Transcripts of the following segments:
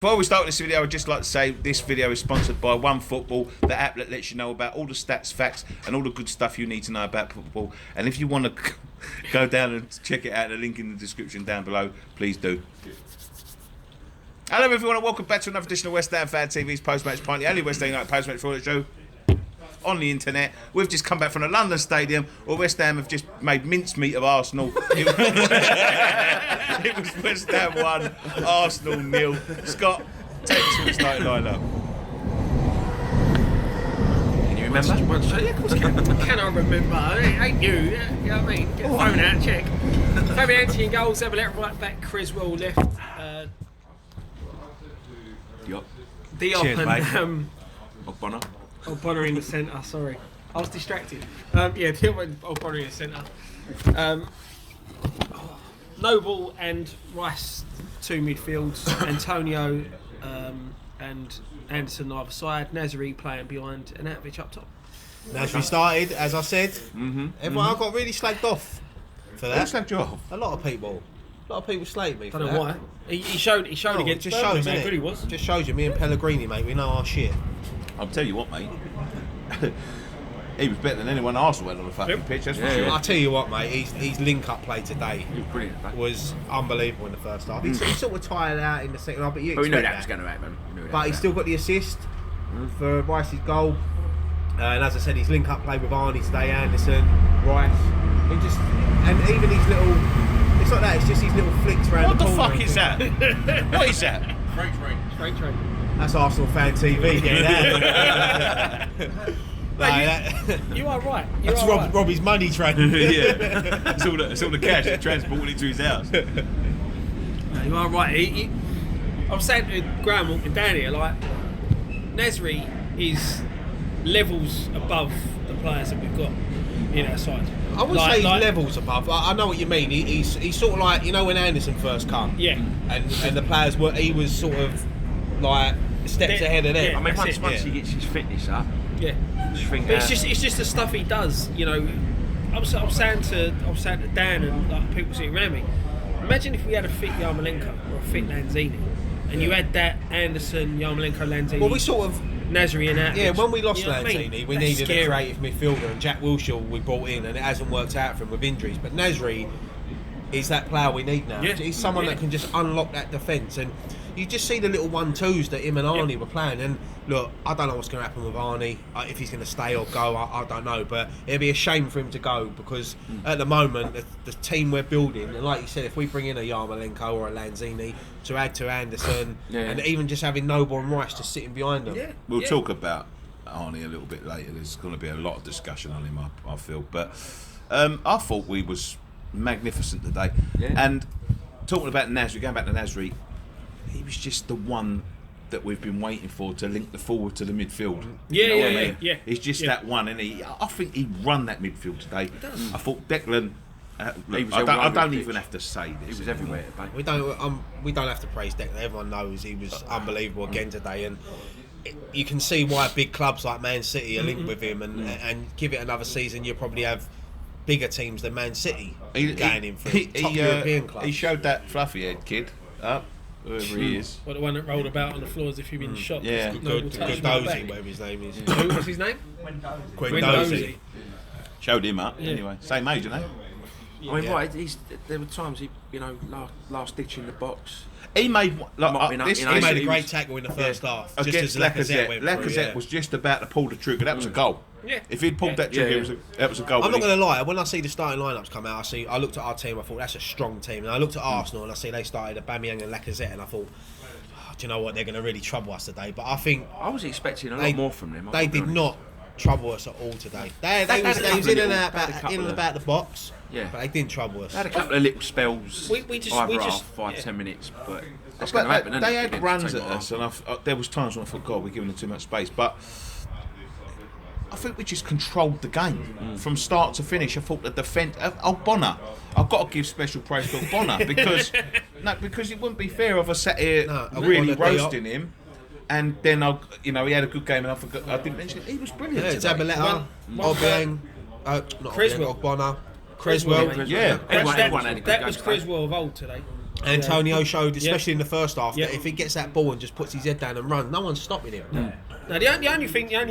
Before we start this video, I'd just like to say this video is sponsored by OneFootball, the app that lets you know about all the stats, facts, and all the good stuff you need to know about football. And if you want to go down and check it out, the link in the description down below, please do. Hello everyone and welcome back to another edition of West Ham Fan TV's Post-Match Pint, the only West Ham United post-match for show on the internet. We've just come back from the London Stadium where West Ham have just made mincemeat of Arsenal. It was West Ham 1, Arsenal 0. Scott, take us from the starting line-up. Can you remember? Yeah, of course I can. I remember? It ain't you. Yeah, you know what I mean? Get the phone out, check. Fabianski in goals, Evelett right back, Criswell left. Diop Cheers, and O'Connor. O'Connor in the centre, sorry. I was distracted. Diop and O'Connor in the centre. Noble and Rice, two midfields. Antonio and Anderson either side. Nazari playing behind and Atovic up top. Nasri started, as I said. Everyone I got really slagged off for that. Who slagged you off? A lot of people slagged me for Don't that. know why. He showed Oh, against just Burnley, shows, how innit? good he was. Just shows you, me and Pellegrini, mate, we know our shit. I'll tell you what, mate. He was better than anyone Arsenal had on the fucking pitch, that's for sure. I'll tell you what, mate, his link-up play today He was brilliant. Mate. was unbelievable in the first half. He sort of tired out in the second half, but you But we knew expect that was going to happen. But he still got the assist for Rice's goal. And as I said, his link-up play with Arnie today, Anderson, Rice. And even his little... It's like that, it's just these little flicks around What the the corner. fuck is that? What is that? Straight train. That's Arsenal Fan TV getting that. You are right. That's Robbie's money train. Yeah. It's all the cash that transported it to his house. You are right. I was saying to Graham walking down here, like, Nasri is levels above the players that we've got in our side. I wouldn't say he's levels above. I know what you mean. He's sort of like, you know, when Anderson first come. Yeah. And the players were, he was sort of like steps ahead of them. Yeah. I mean, That's once it, he gets his fitness up, Yeah. just think, But it's just the stuff he does, you know. I was saying to Dan and like people sitting around me. Imagine if we had a fit Yarmolenko or a fit Lanzini, and you had that Anderson, Yarmolenko, Lanzini. Well, we sort of... Nazari and Atovic. Yeah, when we lost You know what I Lanzini, mean? we That's needed scary. a creative midfielder, and Jack Wilshere we brought in, and it hasn't worked out for him with injuries. But Nasri is that player we need now. Yeah. He's someone that can just unlock that defence, and you just see the little 1-2s that him and Arnie were playing. And look, I don't know what's going to happen with Arnie, if he's going to stay or go. I don't know, but it'd be a shame for him to go because at the moment the team we're building, and like you said, if we bring in a Yarmolenko or a Lanzini to add to Anderson, and even just having Noble and Rice just sitting behind them. Yeah. We'll talk about Arnie a little bit later. There's going to be a lot of discussion on him, I feel. But I thought we was magnificent today. Yeah. And talking about Nasri, going back to Nasri, he was just the one that we've been waiting for to link the forward to the midfield. Yeah, You know what I yeah, mean? yeah. He's just that one, and I think he run that midfield today. does. I thought Declan. He was I all over don't the even pitch. have to say he this. was everywhere. Mate. We don't have to praise Declan. Everyone knows he was unbelievable again today, and you can see why big clubs like Man City are linked with him. And give it another season, you'll probably have bigger teams than Man City going in for top European clubs. He showed that fluffy head kid up, whoever he is. Well, the one that rolled about on the floor as if he'd been shot. Yeah. Noble touched him on the Dozy, back. whatever his name is. Who was his name? Guendouzi. Showed him up. Yeah. Anyway, same age, isn't he? I mean, right? There were times he, last ditch in the box. He made Mopping up, this. you know, He this- made a he great was- tackle in the first half, just against as Lacazette went through. Lacazette was just about to pull the trigger. That was a goal. Yeah. If he'd pulled that trigger, Yeah. that was a goal. I'm not going to lie. When I see the starting lineups come out, I looked at our team. I thought that's a strong team. And I looked at Arsenal and I see they started Aubameyang and Lacazette, and I thought, do you know what? They're going to really trouble us today. But I think I was expecting a lot more from them. They did not trouble us at all today. They was in and out in and about the box. Yeah. But they didn't trouble us. They had a couple of little spells. We just- either we half, just- 5-10 minutes, but that's But going to happen. they isn't it, had against runs the at team like us, and there was times when I thought, God, we're giving them too much space. But I think we just controlled the game from start to finish. I thought the defence. Bonner. I've got to give special praise to Bonner because it wouldn't be fair if I sat here really Bonner, roasting him. And then he had a good game, and I didn't mention it. He was brilliant. Yeah, today. Zabaleta, Obiang, not Criswell. Bonner, Criswell. Yeah. Everyone had a good That game was today. Criswell of old today. Antonio showed, especially in the first half, Yeah. that if he gets that ball and just puts his head down and runs, no one's stopping him. Now, the only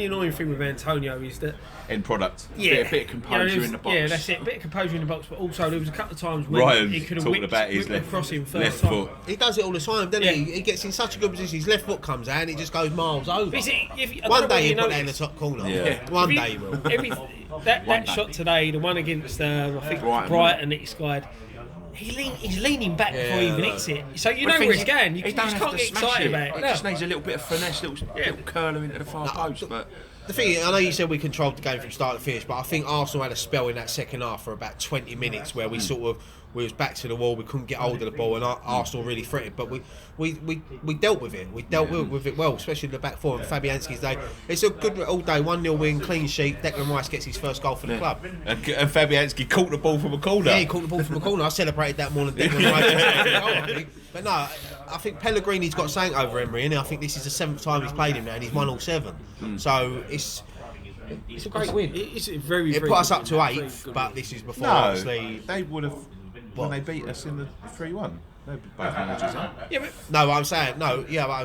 annoying thing with Antonio is that End product. A bit of composure in the box. Yeah, that's it. A bit of composure in the box, but also there was a couple of times when Ryan he could have talking whipped, about his whipped across him first left time. foot. He does it all the time, doesn't Yeah. he? He gets in such a good position, his left foot comes out and it just goes miles over. But I don't One know day whether he'll you put that in the noticed. top corner. Yeah. One If day he will. That shot today, the one against I think Brighton that he skied, he's leaning back before he even hits it. So you know where it's going. You just can't get excited about it. He just needs a little bit of finesse, little curler into the far post. But The thing is, I know you said we controlled the game from start to finish, but I think Arsenal had a spell in that second half for about 20 minutes where we we was back to the wall, we couldn't get hold of the ball, and Arsenal really threatened. But we dealt with it. We dealt with it well, especially in the back four. And Fabianski's day, it's a good all day 1-0 win, clean sheet. Declan Rice gets his first goal for the club. And Fabianski caught the ball from a corner. Yeah, he caught the ball from a corner. I celebrated that more than Declan Rice. But no, I think Pellegrini's got something over Emery, and I think this is the 7th time he's played him now, and he's won all 7. So it's a great win. It's a very. It very put us good up to win. 8th, but this is before No, obviously. they would have when they beat us in the 3-1. They both managers. Yeah, but No, but I'm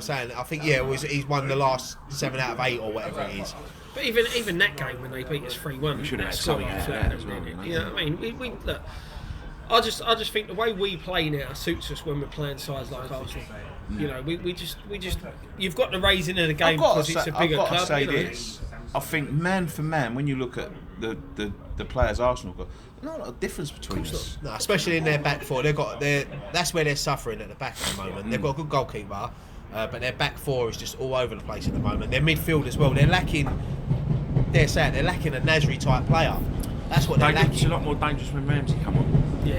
saying I think he's won the last 7 out of 8 or whatever it is. But even that game when they beat us 3-1, We should have had that's something got out of flat, that as well, didn't it? you You know what I mean? We look. I just think the way we play now suits us when we're playing sides like Arsenal. You know, we just you've got the raising of the game because it's a bigger I've got club. to say you know? this. I think man for man, when you look at the players Arsenal got, not a lot of difference between us. No, especially in their back four, that's where they're suffering at the back at the moment. They've got a good goalkeeper, but their back four is just all over the place at the moment. Their midfield as well. They're lacking. They're saying they're lacking a Nasri type player. That's what they're it's lacking. a lot more dangerous when Ramsey come on. Yeah,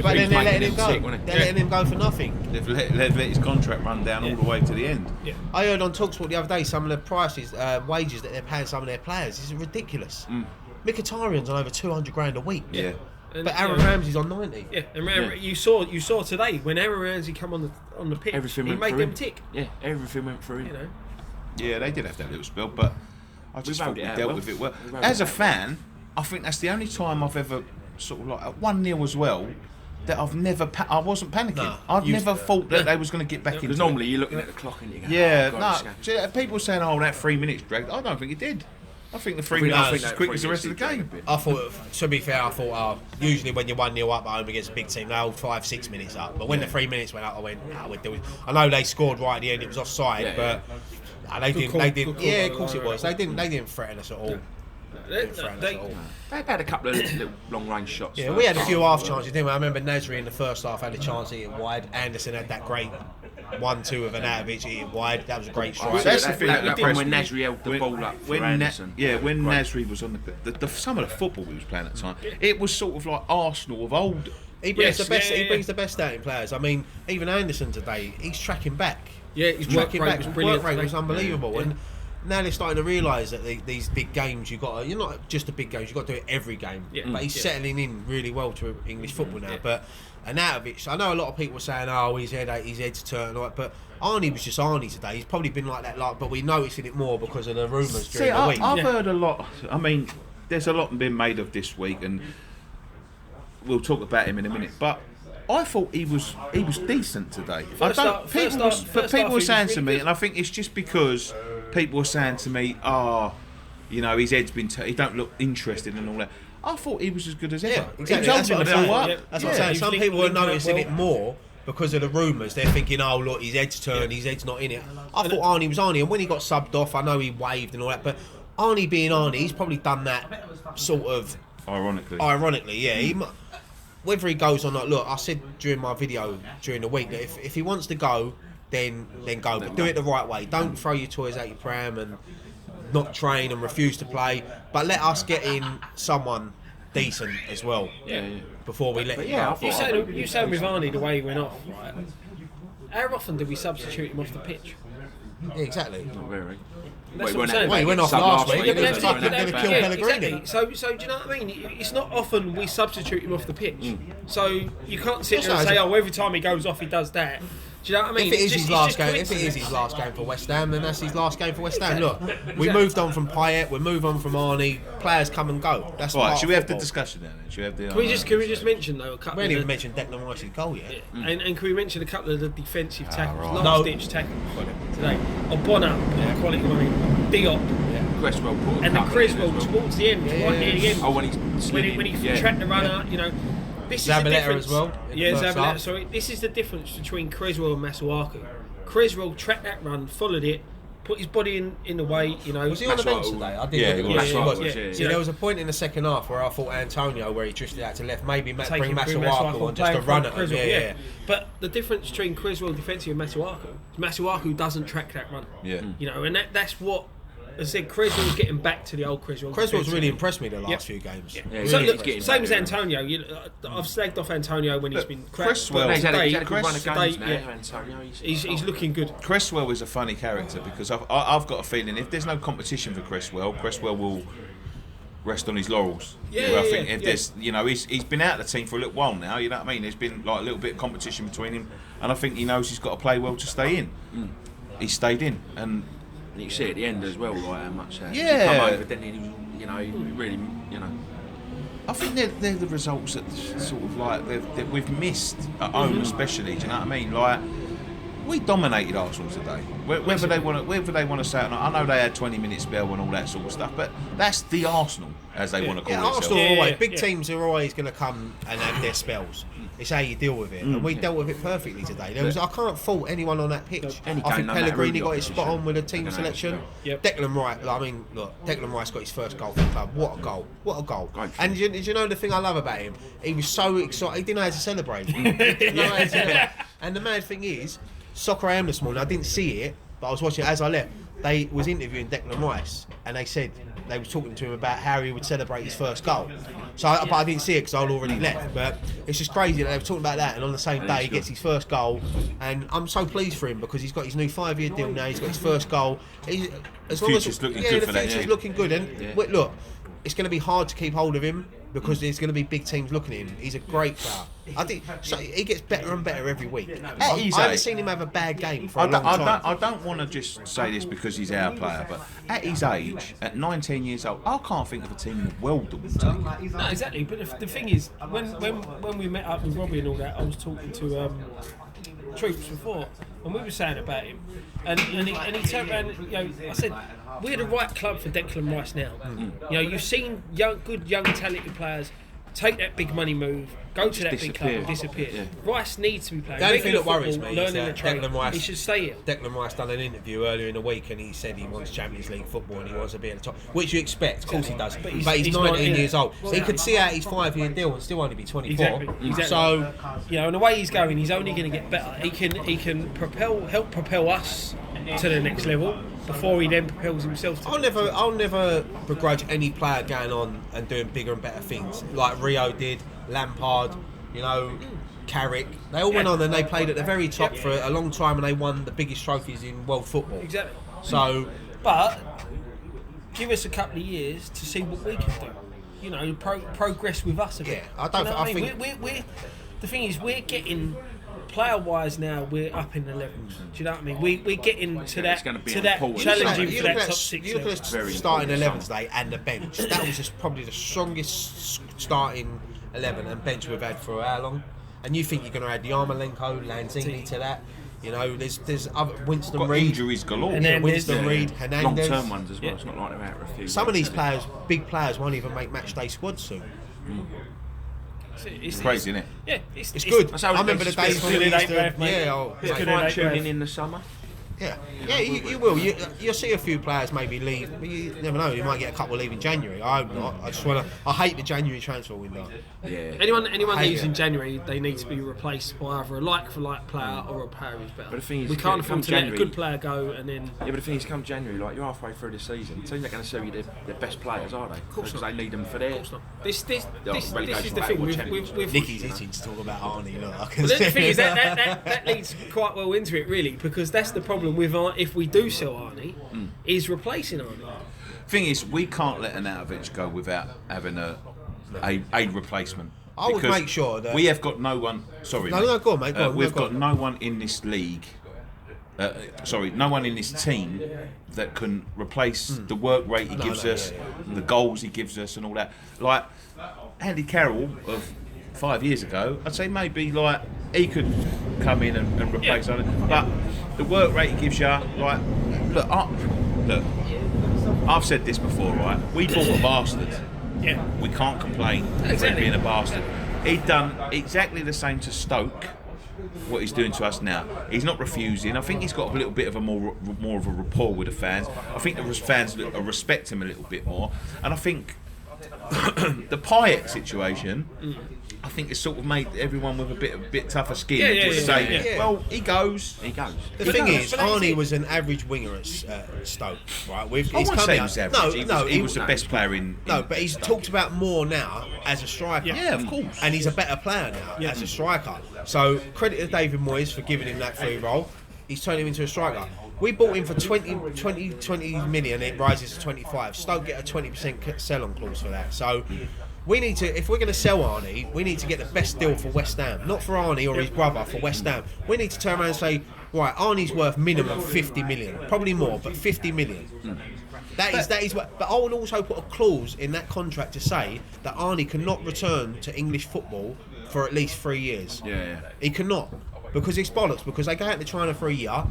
But then they're letting making him them go. sick, wasn't he? They're letting him go for nothing. They've let his contract run down all the way to the end. Yeah. I heard on Talksport the other day some of the prices, wages that they're paying some of their players. It's ridiculous. Mkhitaryan's on over 200 grand a week. Yeah. And, But Aaron you know, Ramsey's on 90. Yeah, and you saw today when Aaron Ramsey come on the pitch, Everything he went made through them him. tick. Yeah, everything went through him. You know, Yeah, they did have that little spell, but I just rode thought we it out dealt well. with it well. We rode As it a fan, I think that's the only time I've ever sort of like at 1-0 as well that I've never I wasn't panicking. No, I'd you- never thought that they was going to get back into Because it. normally you're looking at the clock and you go, Yeah, oh, God, no. it's going- See, people saying, "Oh, that 3 minutes dragged." I don't think it did. I think the 3 think- I minutes think was as that quick 3 as the rest of the minutes did game. drag a bit. I thought, to be fair, usually when you're 1-0 up at home against a big team, they hold 5-6 minutes up. But when the 3 minutes went up, I went, we're doing. I know they scored right at the end; it was offside, Yeah, but they Good didn't. call, They good didn't. call Yeah, by of course the it line. was. They didn't threaten us at all. Didn't threaten us at all. They've had a couple of little long range shots. Yeah, we had a few half chances, didn't we? I remember Nasri in the first half had a chance to hit it wide. Anderson had that great 1-2 of an Anatovich hit it wide. That was a great strike. That's the thing that when impressed me. Nasri held the ball up for when Anderson. when Great. Nasri was on the some of the football we was playing at the time, it was sort of like Arsenal of old. He brings Yes, the best. yeah, He yeah. brings the best out in players. I mean, even Anderson today, he's tracking back. Yeah, his work Tracking rate back. was His brilliant work rate today. was unbelievable, Yeah. and now they're starting to realise that these big games you're not just the big games. You've got to do it every game. Yeah. But he's Yeah. settling in really well to English football now. Yeah. But Anatovich, I know a lot of people were saying, "Oh, his head's turned," and all that, but Arnie was just Arnie today. He's probably been like that, but we're noticing it more because of the rumours during the week. I've heard a lot. I mean, there's a lot been made of this week, and we'll talk about him in a minute. But I thought he was decent today. First half he People were was saying really to me, good. and I think it's just because people were saying to me, "Oh, you know, his head's been. He don't look interested and all that." I thought he was as good as ever. Yeah, exactly. He was That's what holding I'm the ball saying. up. That's what I'm saying. He's Some linking people are up noticing well. it more because of the rumours. They're thinking, "Oh, look, his head's turned. His head's not in it." I thought Arnie was Arnie, and when he got subbed off, I know he waved and all that, but Arnie being Arnie, he's probably done that sort of ironically. Yeah, whether he goes or not. Look, I said during my video during the week that if he wants to go, then go, but do it the right way. Don't throw your toys out your pram and not train and refuse to play. But let us get in someone decent as well before we let him yeah, I go. thought- You said with Arnie the way he went off, right? How often did we substitute him off the pitch? Yeah, exactly. Not very. That's what I'm saying. Well, he went off last week. Yeah, He but was that's fucking it, going to but kill yeah, Pellegrini. exactly. So do you know what I mean? It's not often we substitute him off the pitch. So you can't sit there and Also, say, "Oh, every time he goes off, he does that." Do Do you know what I mean? If it is It's his just last game, for West Ham, then that's his last game for West Ham. Look, we moved on from Payet, we moved on from Arnie. Players come and go. That's Right, part should of we have the football. discussion then? Should we have the? Can we just mention though a couple? We haven't of even mentioned Declan Rice's goal yet. and can we mention a couple of the defensive tackles, right. last ditch tackles today? Bonner, quality one, big up, Cresswell put a and the couple in as Creswell well. towards the end, right near the end. Oh, when he Tracked the runner, you know. This is the Zabaleta difference. as well, in Yeah, the first Zabaleta. half. Sorry, this is the difference between Creswell and Masuaku. Creswell tracked that run, followed it, put his body in the way. You know, Was he on the bench today? I did. Yeah, look he at was. it. Yeah, He was. yeah, yeah. See, there was a point in the second half where I thought Antonio, where he drifted out to left, maybe bring Taking Masuaku on just to run at him. Creswell, Yeah. But the difference between Creswell defensive and Masuaku doesn't track that run. Yeah. You know, and that's what. As I said, Creswell's getting back to the old Creswell. Creswell's defensive. really impressed me the last Yeah. few games. Yeah. Yeah, So he's look, getting same as better. Antonio. I've slagged off Antonio when he's Look, been crap. Cresswell- but He's had a today- good run of today, games now, yeah, Antonio. he's looking good. Cresswell is a funny character because I've got a feeling if there's no competition for Cresswell will rest on his laurels. Yeah, Where I yeah, think yeah, if yeah. there's, you know, he's been out of the team for a little while now. You know what I mean? There's been like a little bit of competition between him, and I think he knows he's got to play well to stay in. He stayed in, and And you see at the end as well, like how much Yeah. he come over, didn't he? You know, he really, you know. I think they're the results that sort of like that we've missed at home, especially. Do you know what I mean? Like we dominated Arsenal today. Whether they want to say it or not, I know they had 20-minute spell and all that sort of stuff, but that's the Arsenal as they want to call Yeah, themselves. Arsenal are always, Yeah, big yeah. teams are always going to come and have their spells. It's how you deal with it, and we dealt with it perfectly today. I can't fault anyone on that pitch. Any I game, think no matter Pellegrini who got the his spot on with the team opposition, selection. Yep. Declan Rice, I mean, look, Declan Rice got his first goal for the club. What a goal! What a goal! Great. And did you know the thing I love about him? He was so excited. He didn't know how to celebrate. He didn't know how to celebrate. And the mad thing is, Soccer AM this morning. I didn't see it, but I was watching it as I left. They was interviewing Declan Rice, and they said they were talking to him about how he would celebrate his first goal. So, but I didn't see it because I'd already left. But it's just crazy that they were talking about that, and on the same day he gets his first goal, and I'm so pleased for him because he's got his new 5-year deal now. He's got his first goal. He's, as long Future's as looking yeah, good the for that, future's yeah. looking good. And look, it's going to be hard to keep hold of him because there's going to be big teams looking at him. He's a great player. I think so. He gets better and better every week. I haven't seen him have a bad game for a long time. I don't want to just say this because he's our player, but at his age, at 19 years old, I can't think of a team in the world that would take him. No, exactly. But the thing is, when we met up with Robbie and all that, I was talking to Troops before, and we were saying about him, and he turned around. You know, I said we're the right club for Declan Rice now. You know, you've seen good young talented players take that big money move, go to that big club and disappear. Yeah. Rice needs to be playing. The only thing regular that worries football, me is learning that the trade. Declan Rice- He should stay here. Declan Rice done an interview earlier in the week and he said he wants Champions League football and he wants to be at the top, which you expect, of course he does. But he's 19 years old, so he could see out his 5-year deal and still only be 24. Exactly. So You know, and the way he's going, he's only going to get better. He can help propel us to the next level before he then propels himself to I'll never begrudge any player going on and doing bigger and better things like Rio did, Lampard, you know, Carrick. They all went on and they played at the very top for a long time and they won the biggest trophies in world football. Exactly. So But give us a couple of years to see what we can do. You know, progress with us a bit. Yeah, I don't- You know what I mean? think- We're the thing is we're getting player-wise now. We're up in the levels. Do you know what I mean? We're getting to that gonna be to that important. challenging you for look that at top six. you look level. at Very starting important 11 today and the bench. That was just probably the strongest starting 11 and bench we've had for how long? And you think you're going to add Yarmolenko, Lanzini to that? You know, there's other Winston Got Reid, injuries galore. And then Winston Reid, Hernandez. Long-term ones as well. It's not like they're out for a few. Some of these weeks, players, big players, won't even make match day squads soon. It's Crazy, isn't it? Yeah, It's good. That's how I remember the it's days when we good used in to. eight, mate. Yeah, oh, It's mate. good in Fine eight, tuning mate. in the summer. yeah, you will. You'll see a few players maybe leave, but you never know. You might get a couple leave in January. I hope not. I hate the January transfer window. Yeah. Anyone Hate leaves it. in January, they need to be replaced by either a like-for-like player or a player who's better. But the thing is, we can't afford come to let a January- good player go and then. Yeah, but the thing is, come January, like you're halfway through the season, teams are going to sell you their best players, are they? course Because not. they need them for their. Of course not. This is relegation the battle thing. or We've, championship. we've, Nicky's itching to talk about Arnie. Look, I can But the see thing is it. that leads quite well into it, really, because that's the problem with if we do sell Arnie, is replacing Arnie. Thing is, we can't let an Arnautovic go without having a replacement. I would Because make sure that we have got no one. Sorry, No, mate. no, go on, mate. Go on, we've go got on. no one in this league. No one in this team that can replace the work rate he gives us, the goals he gives us, and all that. Like Andy Carroll of 5 years ago, I'd say maybe like he could come in and replace something. But the work rate he gives you, like, look, I've said this before, right? We bought a bastard. Yeah. We can't complain for him Exactly. being a bastard. He'd done exactly the same to Stoke. What he's doing to us now, he's not refusing. I think he's got a little bit of a more of a rapport with the fans. I think the fans respect him a little bit more, and I think the Pint situation, I think it's sort of made everyone with a bit tougher skin Yeah, to yeah, say, yeah. well, he goes. the thing is, Arnie was an average winger at Stoke, right? I wouldn't say he was average. No, he was the best player in. No, but he's Stoke. talked about more now as a striker. Yeah, of course. And he's a better player now as a striker. So credit to David Moyes for giving him that free role. He's turned him into a striker. We bought him for 20 million, it rises to 25. Stoke get a 20% sell-on clause for that. So we need to, if we're going to sell Arnie, we need to get the best deal for West Ham. Not for Arnie or his brother, for West Ham. We need to turn around and say, right, Arnie's worth minimum 50 million. Probably more, but 50 million. That is what. But I would also put a clause in that contract to say that Arnie cannot return to English football for at least 3 years. Yeah. He cannot. Because it's bollocks. Because they go out to China for a year.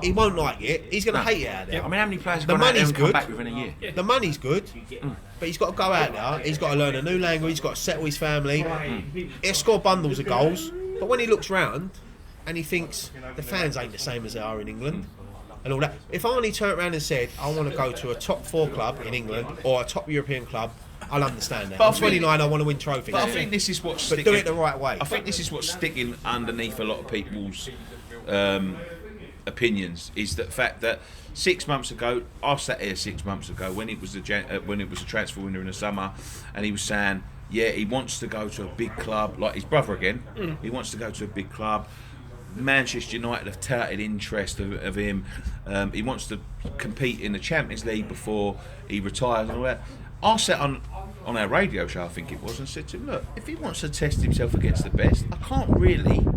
He won't like it. He's going to hate it out there. I mean, how many players have The gone out there money's and come good. back within a year? The money's good, but he's got to go out there. He's got to learn a new language. He's got to settle his family. He'll score bundles of goals. But when he looks round and he thinks the fans ain't the same as they are in England and all that. If Arnie turned around and said, I want to go to a top 4 club in England or a top European club, I'll understand that. But I I'm think- 29, I want to win trophies. But I think this is what's But sticking. do it the right way. I think this is what's sticking underneath a lot of people's opinions is the fact that 6 months ago, I sat here 6 months ago when it was a transfer window in the summer, and he was saying, yeah, he wants to go to a big club like his brother again. He wants to go to a big club. Manchester United have touted interest of him. He wants to compete in the Champions League before he retires and all that. I sat on our radio show, I think it was, and said to him, look, if he wants to test himself against the best, I can't complain.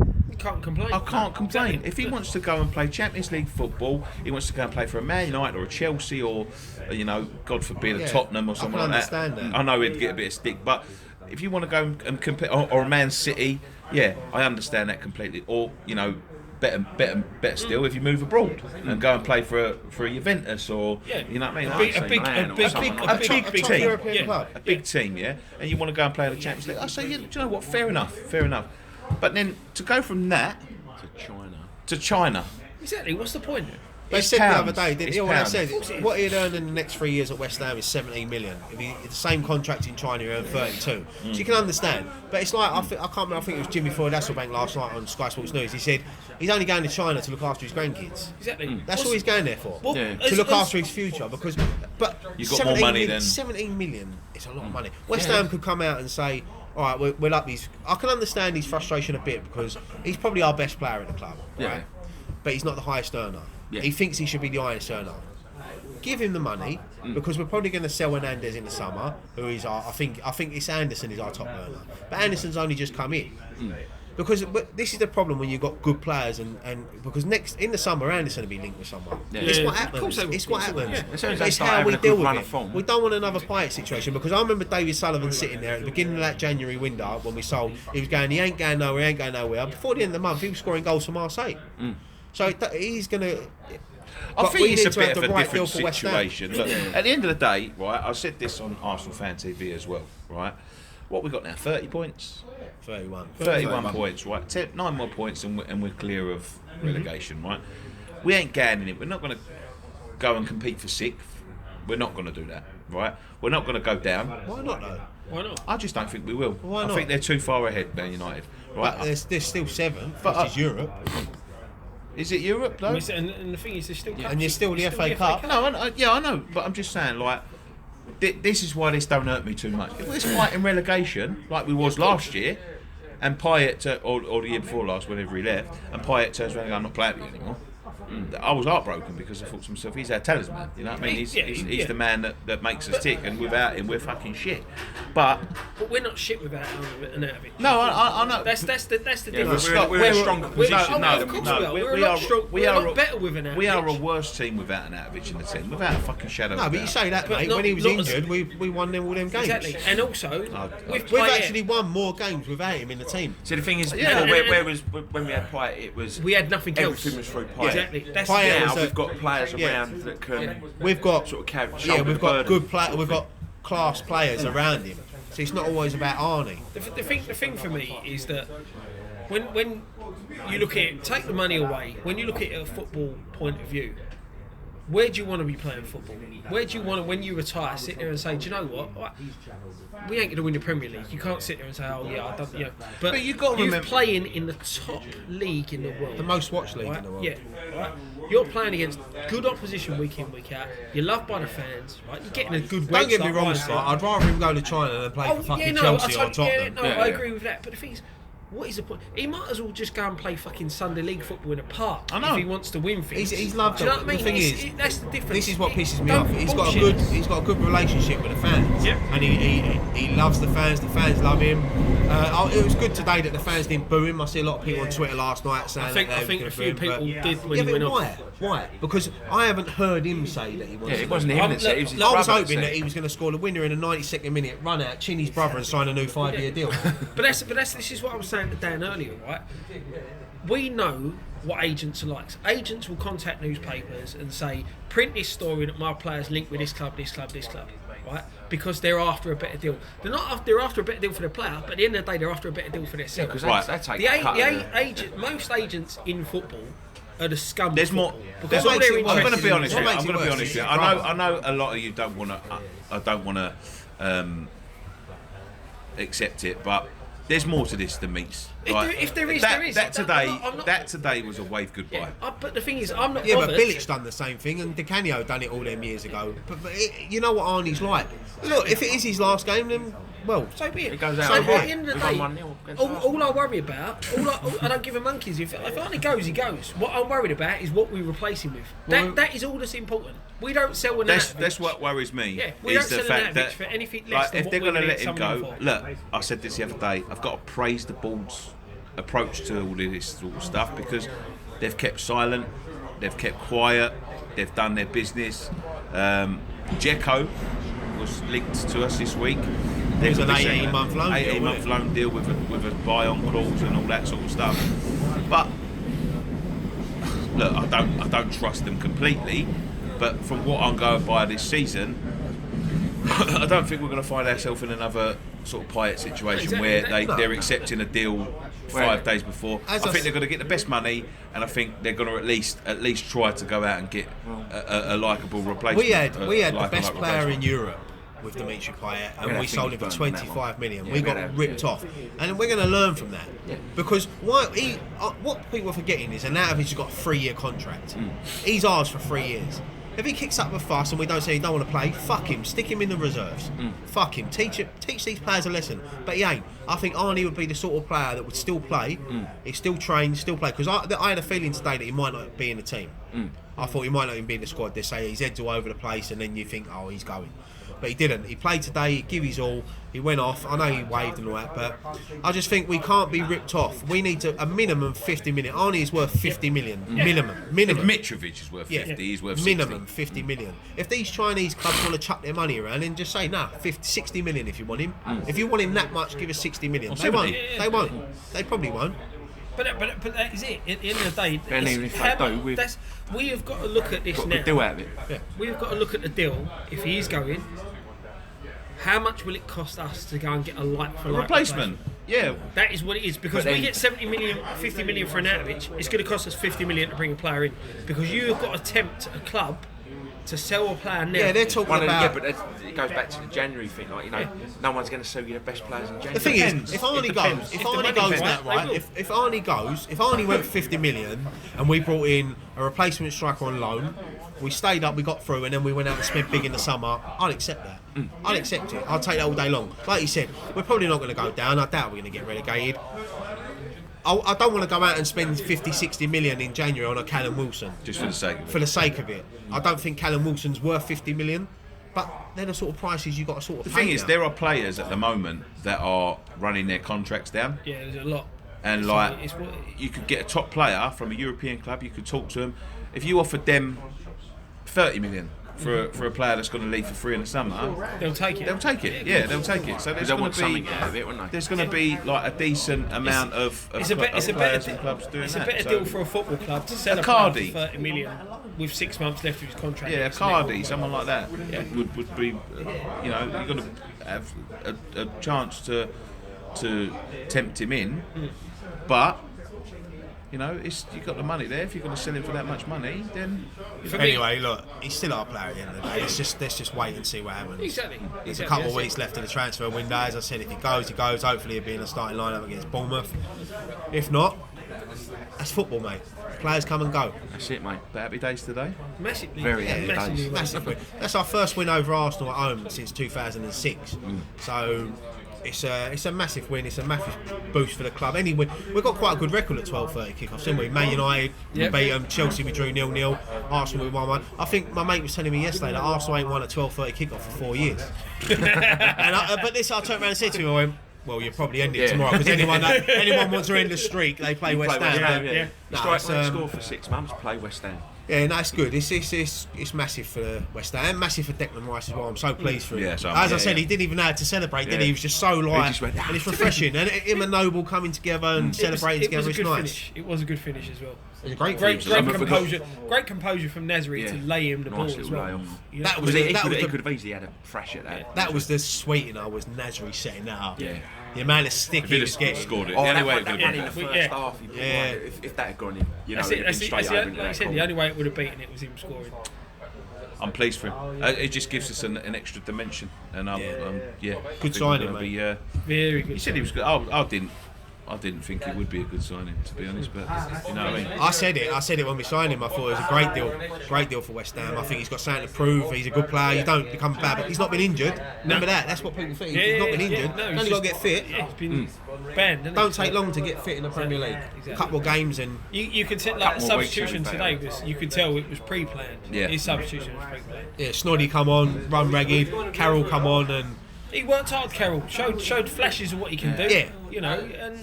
Exactly. If he wants to go and play Champions League football, he wants to go and play for a Man United or a Chelsea or, God forbid, a Tottenham or something can like that. understand that. I know he'd get a bit of stick, but if you want to go and compete, or a Man City, yeah, I understand that completely. Or, better still, if you move abroad and go and play for a Juventus or, you know what I mean? A big team. European club. A big team, yeah, and you want to go and play in the Champions League. I say, yeah, do you know what? Fair enough. But then to go from that to China, Exactly. What's the point? They It's said pounds. the other day, didn't It's you? What I pounds. said, what he'd earn in the next 3 years at West Ham is 17 million. If he the same contract in China, he earned 32. So you can understand. But it's like I can't remember. I think it was Jimmy Floyd Hasselbank last night on Sky Sports News. He said he's only going to China to look after his grandkids. Exactly. That's all he's going there for. Well, Yeah. To look after his future, because You've got more money than- 17 million is a lot of money. West Ham could come out and say, all right, we'll up these. I can understand his frustration a bit because he's probably our best player in the club, right? Yeah. But he's not the highest earner. Yeah. He thinks he should be the highest earner. Give him the money because we're probably going to sell Hernandez in the summer, who is I think it's Anderson is our top earner, but Anderson's only just come in. But this is the problem when you've got good players and because next in the summer Anderson will be linked with someone. Yeah. It's what Yeah, of course happens. they will. It's what happens. Yeah. As soon as they It's start how having we a good deal with run it. of form. We don't want another Payet situation because I remember David Sullivan sitting there at the beginning of that January window when we sold. He was going, he ain't going nowhere. Before the end of the month, he was scoring goals for Marseille. So he's going to. I But think we it's need a to bit have of the a right different deal for West Ham. situation. Look, at the end of the day, right, I said this on Arsenal Fan TV as well, right? What we got now? 30 points? 31. 31 points, right? 9 more points and we're clear of relegation, right? We ain't going it. We're not going to go and compete for 6th. We're not going to do that, right? We're not going to go down. Why not though? Why not? I just don't think we will. Why I not? think they're too far ahead, Man United. Right? But there's still 7th, But, which is Europe, Is it Europe though? And the thing is, there's still cups. and you're still the There's FA Cup. No, I know, but I'm just saying, like, this is why this don't hurt me too much. If we're fighting relegation, like we was last year, and Payet, or the year before last, whenever he left, and Payet turns around and goes, I'm not playing with you anymore. I was heartbroken because I thought to myself, he's our talisman. You know what I mean? He's the man that makes us tick, and without him, we're fucking shit. But we're not shit without Arnautovic. no, I know. That's the difference. We're in a stronger position. Of course we're a lot better with Arnautovic. We are a worse team without Arnautovic in the team, without a fucking shadow. No, but you say that, mate. not- When he was not injured, we won them all them games. Exactly, and also We've actually won more games without him in the team. So the thing is, Yeah. when we had Pint, it was we had nothing else. everything was through Pint. Exactly. That's Payet the- Now was a- we've got players Yeah. around that can We've got sort of carry. yeah, we've got good we've got class players around him. So it's not always about Arnie. The thing for me is that when you look at it, take the money away. When you look at it at a football point of view, where do you want to be playing football? Where do you want to, when you retire, sit there and say, do you know what? We ain't going to win the Premier League. You can't sit there and say, oh yeah, I don't, you know. But you've got to you're remember, playing in the top league in the world. The most watched league Right? in the world. Yeah, right. You're playing against good opposition week in, week out. You're loved by the fans, right? You're getting a good. Don't get me website, wrong, right? Scott. I'd rather him go to China than play for fucking Chelsea or Tottenham. I agree with that. But the thing is, what is the point? He might as well just go and play fucking Sunday league football in a park I know. if he wants to win things. He's loved Do you know it. what I mean? The thing is, that's the difference. This is what pisses me Don't off. He's bullshit. got a good relationship with the fans. Yeah. And he loves the fans. The fans love him. It was good today that the fans didn't boo him. I see a lot of people on Twitter last night saying I think a few people did when he but went off. Why? Because I haven't heard him say that he wants. Yeah, to it wasn't win. him that said it. It was his I was brother hoping said that it. he was going to score the winner in a 92nd minute run out, chin his brother, and sign a new 5-year deal. But this is what I was saying to Dan earlier, right? We know what agents are like. So agents will contact newspapers and say, print this story that my player's linked with this club, right? Because they're after a better deal. They're after a better deal for their player, but at the end of the day, they're after a better deal for themselves. Because Right. they take a cut. Most agents in football are the scum. there's of more. football. What Because all makes they're it- I'm interested going to be in honest is- with you. What I'm makes going it to be worse honest is with you. his brother. I know a lot of you don't want to. I don't want to accept it, but there's more to this than meets. If there is, there is. That today, I'm not- that today was a wave goodbye. Yeah, but the thing is, I'm not Yeah, but bothered. Bilic done the same thing, and Di Canio done it all them years ago. But you know what Arnie's like. Look, if it is his last game, then well, So be it. It goes out So on at right. the end of the We've day, won 1-0 against all I worry about, I don't give a monkey's. If Arnie goes, he goes. What I'm worried about is what we replace him with. That is all that's important. We don't sell an That's what worries me. Yeah, we is don't the sell an fact Arnautovic that for anything less like, than if what they're we going to would let get him someone go, for. look, I said this the other day. I've got to praise the board's approach to all of this sort of stuff because they've kept silent, they've kept quiet, they've done their business. Dzeko was linked to us this week. It was an They're 18-month loan deal, 18-month wasn't it? loan deal with a buy-on clause and all that sort of stuff. But look, I don't trust them completely. But from what I'm going by this season, I don't think we're going to find ourselves in another sort of Payet situation Exactly. where they're accepting a deal 5 days before. I As I think s- they're going to get the best money, and I think they're going to at least try to go out and get a likeable replacement. we had the like best a player replacement. in Europe with Dimitri Payet, and Yeah, we I sold think him for he's burned that 25 million. Yeah, We we got have, ripped yeah. off, and we're going to learn from that. Because what people are forgetting is Arnautovic has got a 3-year contract. He's ours for 3 years. If he kicks up a fuss and we don't say he don't want to play, fuck him. Stick him in the reserves. Fuck him. Teach these players a lesson. But he ain't. I think Arnie would be the sort of player that would still play. He still train, still play. Because I had a feeling today that he might not be in the team. I thought he might not even be in the squad. They say his head's all over the place, and then you think, oh, he's going. But he didn't. He played today, he gave his all, he went off. I know he waved and all that, but I just think we can't be ripped off. We need a minimum 50 million. Arnie is worth 50 million. Minimum. If Mitrovic is worth 50, he's worth 60. Minimum 50 million. If these Chinese clubs want to chuck their money around, then just say, nah, 60 million if you want him. If you want him that much, give us 60 million. Or They won't. 70. They won't. They probably won't. But that is it. At the end of the day, And even if they do, we have got to look at this got a now. good deal out of it. We've got to look at the deal. If he is going, how much will it cost us to go and get a like-for-like Replacement. Yeah. That is what it is, because But we then- get 70 million, 50 million for Arnautovic. It's going to cost us 50 million to bring a player in, because you've got to tempt a club to sell a player now. Yeah, they're talking about. But it goes back to the January thing. Like, no one's going to sell you the best players in January. The thing Depends. is, if Arnie It depends. goes, if If the Arnie money goes fits, that they right, will. if Arnie went 50 million and we brought in a replacement striker on loan, we stayed up, we got through, and then we went out and spent big in the summer, I'd accept that. I'd accept it. I'd take that all day long. Like you said, we're probably not going to go down. I doubt we're going to get relegated. I don't want to go out and spend 50, 60 million in January on a Callum Wilson. Just for the sake of it. For the sake of it. I don't think Callum Wilson's worth 50 million, but they're the sort of prices you got to sort of The pay thing is, now. there are players at the moment that are running their contracts down. Yeah, there's a lot. And you could get a top player from a European club. You could talk to them. If you offered them 30 million for a player that's going to leave for free in the summer, They'll take it. they'll take it. Yeah, they'll take it. So there's They'll going want to something be out of it, won't they? there's going to be like a decent amount of It's a players and clubs doing it's a that. better So- deal for a football club to sell a Cardi. player for 30 million with 6 months left of his contract. Yeah, isn't it? Cardi, someone like that would be, you know, you're going to have a chance to tempt him in, but. You know, you've got the money there. If you're going to sell him for that much money, then Anyway, look, he's still our player at the end of the day. Let's just wait and see what happens. Exactly. There's a couple of weeks left in the transfer window. As I said, if he goes, he goes. Hopefully he'll be in a starting lineup against Bournemouth. If not, that's football, mate. Players come and go. That's it, mate. the happy days today. Massively. Very happy massively. days. Massive win. That's our first win over Arsenal at home since 2006. So it's a massive win. It's a massive boost for the club. Anyway, we've got quite a good record at 12:30 kickoffs, haven't we? Man United Yep. beat them. Chelsea we drew 0-0. Arsenal we 1-1. I think my mate was telling me yesterday that Arsenal ain't won a 12:30 kickoff for 4 years. But this I turned around and said to him, I went, well, you'll probably end it tomorrow because anyone wants to end the streak, they play West Ham. Yeah. No, Strike it's, rate score for 6 months. Play West Ham. Yeah, no, it's good. It's massive for West Ham, massive for Declan Rice as well. I'm so pleased for him. Yeah, so- as I yeah, said, yeah. he didn't even know how to celebrate, did he? Yeah. He was just so light, just went, and it's refreshing. And him and Noble coming together and celebrating It was together, a it's good nice. finish. It was a good finish as well. It was a great Great finish. composure. Great composure from Nasri Yeah. to lay him the Nice ball little as well. layoff. You know, That was Because he, that could, was he the- could have easily had a thrash at that. That was the sweetener, was Nasri setting that up. Yeah. The amount of stick If he he'd was have getting. scored it, Oh, anyway, that it one could in have the been. first Yeah. half, Yeah. if that had gone in, you know, that's it'd it. have That's been it. straight That's over it. into Like I that said, the corner. only way it would have beaten it was him scoring. I'm pleased for him. It just gives us an extra dimension, and I'm Good I think signing, we're gonna mate. be, Very good. He said he was good. I didn't think it would be a good signing, to be honest. But you know what I mean. I said it when we signed him. I thought it was a great deal for West Ham. I think he's got something to prove. He's a good player. You don't become bad, but he's not been injured. Remember that. That's what people think. He's not been injured. No, Only he's got to just- get fit. Yeah, he's been banned. hasn't Don't he? take long to get fit in the Premier League. Exactly. A couple of games and You could tell, like Couple the more weeks, substitution to be today fair. was. You could tell it was pre-planned. Yeah. His substitution was pre-planned. yeah, Snoddy come on, run ragged. Carroll come on and He worked hard, Carroll. Showed flashes of what he can do. Yeah. You know, and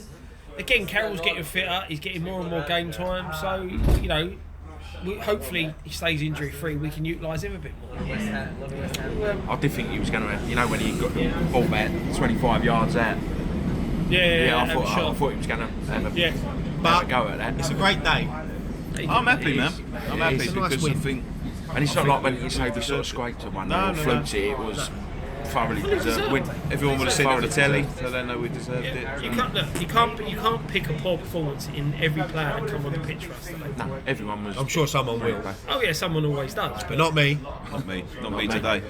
again, Carroll's getting fitter. He's getting more and more game time. So you know, hopefully he stays injury free. We can utilise him a bit more. I did think he was going to, you know, when he got the ball back 25 yards out. Yeah, I have a thought shot. he was going to have Yeah. a go at that. it's a great day. I'm happy, man. I'm happy It's a nice because I win. think And it's not like when you say we sort of scraped at one No, or no, fluked it. It was thoroughly deserved win. everyone would have seen it on the telly, so they know we deserved it. You can't look. You can't pick a poor performance in every player that come on the pitch for us today. No, everyone was. I'm sure someone will, Oh yeah, someone always does. but not me. Not me today.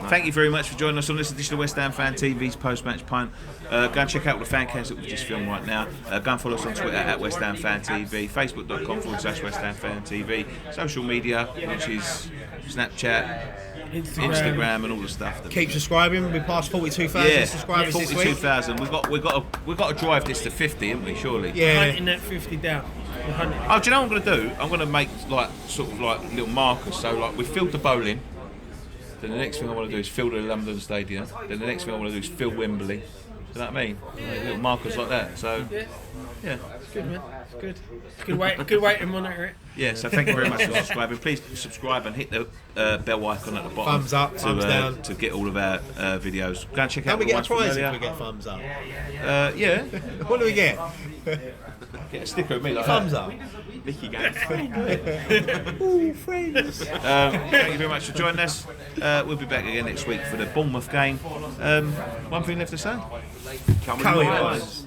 Thank you very much for joining us on this edition of West Ham Fan TV's post-match pint. Go and check out the fan cast that we've just filmed right now. Go and follow us on Twitter at West Ham Fan TV, Facebook.com/West Ham Fan TV, social media, which is Snapchat, Instagram, and all the stuff. That Keep subscribing. We passed 42,000 yeah, subscribers this week. 42,000. We've got to drive this to 50, haven't we? Surely. Yeah. Hunting that 50 down. We're hunting it. Oh, do you know what I'm going to do? I'm going to make sort of little markers. So we filled the bowling. Then the next thing I want to do is fill the London Stadium. Then the next thing I want to do is fill Wembley. You know what I mean? Little markers like that. So yeah. It's good, man. It's good. Good way to monitor it. Yeah, so thank you very much for subscribing. Please subscribe and hit the bell icon at the bottom. Thumbs up, thumbs down. To get all of our videos. Go and check Can out we the get a ones from prize if earlier. we get thumbs up? Yeah, What do we get? get a sticker of me like Thumbs that. up. Mickey game. Ooh, friends. Thank you very much for joining us. We'll be back again next week for the Bournemouth game. One thing left to say. Come Come on, on, boys. boys.